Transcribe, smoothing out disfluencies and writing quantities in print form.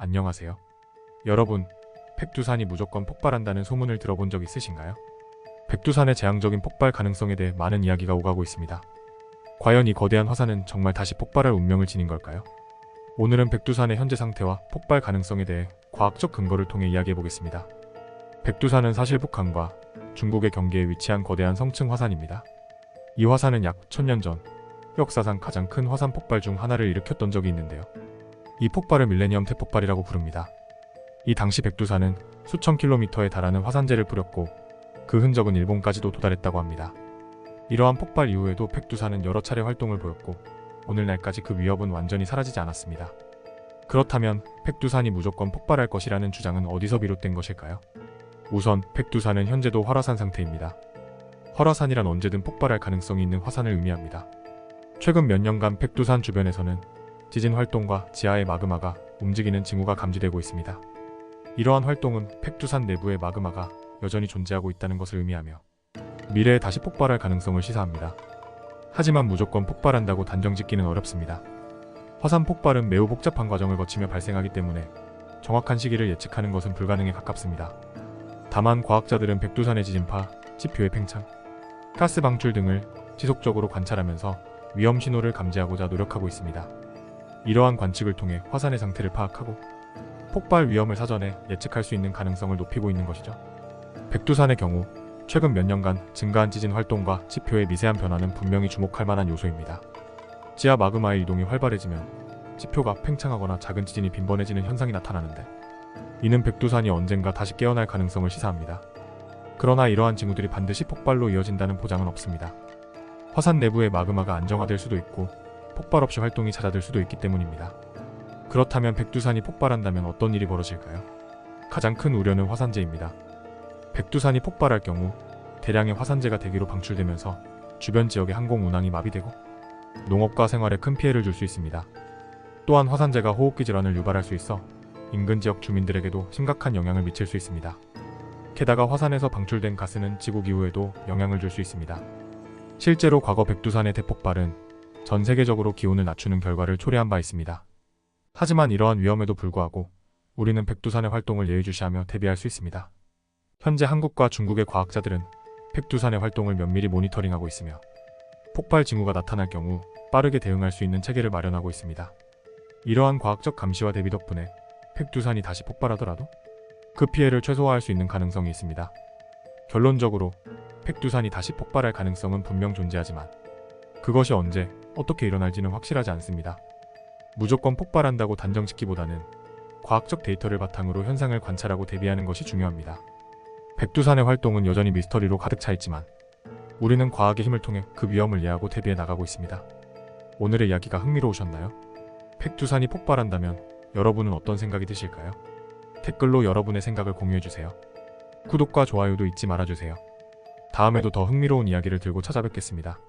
안녕하세요. 여러분, 백두산이 무조건 폭발한다는 소문을 들어본 적 있으신가요? 백두산의 재앙적인 폭발 가능성에 대해 많은 이야기가 오가고 있습니다. 과연 이 거대한 화산은 정말 다시 폭발할 운명을 지닌 걸까요? 오늘은 백두산의 현재 상태와 폭발 가능성에 대해 과학적 근거를 통해 이야기해보겠습니다. 백두산은 사실 북한과 중국의 경계에 위치한 거대한 성층 화산입니다. 이 화산은 약 1000년 전 역사상 가장 큰 화산 폭발 중 하나를 일으켰던 적이 있는데요. 이 폭발을 밀레니엄 대폭발이라고 부릅니다. 이 당시 백두산은 수천 킬로미터에 달하는 화산재를 뿌렸고 그 흔적은 일본까지도 도달했다고 합니다. 이러한 폭발 이후에도 백두산은 여러 차례 활동을 보였고 오늘날까지 그 위협은 완전히 사라지지 않았습니다. 그렇다면 백두산이 무조건 폭발할 것이라는 주장은 어디서 비롯된 것일까요? 우선 백두산은 현재도 활화산 상태입니다. 활화산이란 언제든 폭발할 가능성이 있는 화산을 의미합니다. 최근 몇 년간 백두산 주변에서는 지진 활동과 지하의 마그마가 움직이는 징후가 감지되고 있습니다. 이러한 활동은 백두산 내부의 마그마가 여전히 존재하고 있다는 것을 의미하며 미래에 다시 폭발할 가능성을 시사합니다. 하지만 무조건 폭발한다고 단정짓기는 어렵습니다. 화산 폭발은 매우 복잡한 과정을 거치며 발생하기 때문에 정확한 시기를 예측하는 것은 불가능에 가깝습니다. 다만 과학자들은 백두산의 지진파, 지표의 팽창, 가스 방출 등을 지속적으로 관찰하면서 위험 신호를 감지하고자 노력하고 있습니다. 이러한 관측을 통해 화산의 상태를 파악하고 폭발 위험을 사전에 예측할 수 있는 가능성을 높이고 있는 것이죠. 백두산의 경우 최근 몇 년간 증가한 지진 활동과 지표의 미세한 변화는 분명히 주목할 만한 요소입니다. 지하 마그마의 이동이 활발해지면 지표가 팽창하거나 작은 지진이 빈번해지는 현상이 나타나는데 이는 백두산이 언젠가 다시 깨어날 가능성을 시사합니다. 그러나 이러한 징후들이 반드시 폭발로 이어진다는 보장은 없습니다. 화산 내부의 마그마가 안정화될 수도 있고 폭발 없이 활동이 잦아들 수도 있기 때문입니다. 그렇다면 백두산이 폭발한다면 어떤 일이 벌어질까요? 가장 큰 우려는 화산재입니다. 백두산이 폭발할 경우 대량의 화산재가 대기로 방출되면서 주변 지역의 항공 운항이 마비되고 농업과 생활에 큰 피해를 줄 수 있습니다. 또한 화산재가 호흡기 질환을 유발할 수 있어 인근 지역 주민들에게도 심각한 영향을 미칠 수 있습니다. 게다가 화산에서 방출된 가스는 지구 기후에도 영향을 줄 수 있습니다. 실제로 과거 백두산의 대폭발은 전 세계적으로 기온을 낮추는 결과를 초래한 바 있습니다. 하지만 이러한 위험에도 불구하고 우리는 백두산의 활동을 예의주시하며 대비할 수 있습니다. 현재 한국과 중국의 과학자들은 백두산의 활동을 면밀히 모니터링하고 있으며 폭발 징후가 나타날 경우 빠르게 대응할 수 있는 체계를 마련하고 있습니다. 이러한 과학적 감시와 대비 덕분에 백두산이 다시 폭발하더라도 그 피해를 최소화할 수 있는 가능성이 있습니다. 결론적으로 백두산이 다시 폭발할 가능성은 분명 존재하지만 그것이 언제, 어떻게 일어날지는 확실하지 않습니다. 무조건 폭발한다고 단정짓기보다는 과학적 데이터를 바탕으로 현상을 관찰하고 대비하는 것이 중요합니다. 백두산의 활동은 여전히 미스터리로 가득 차 있지만 우리는 과학의 힘을 통해 그 위험을 이해하고 대비해 나가고 있습니다. 오늘의 이야기가 흥미로우셨나요? 백두산이 폭발한다면 여러분은 어떤 생각이 드실까요? 댓글로 여러분의 생각을 공유해주세요. 구독과 좋아요도 잊지 말아주세요. 다음에도 더 흥미로운 이야기를 들고 찾아뵙겠습니다.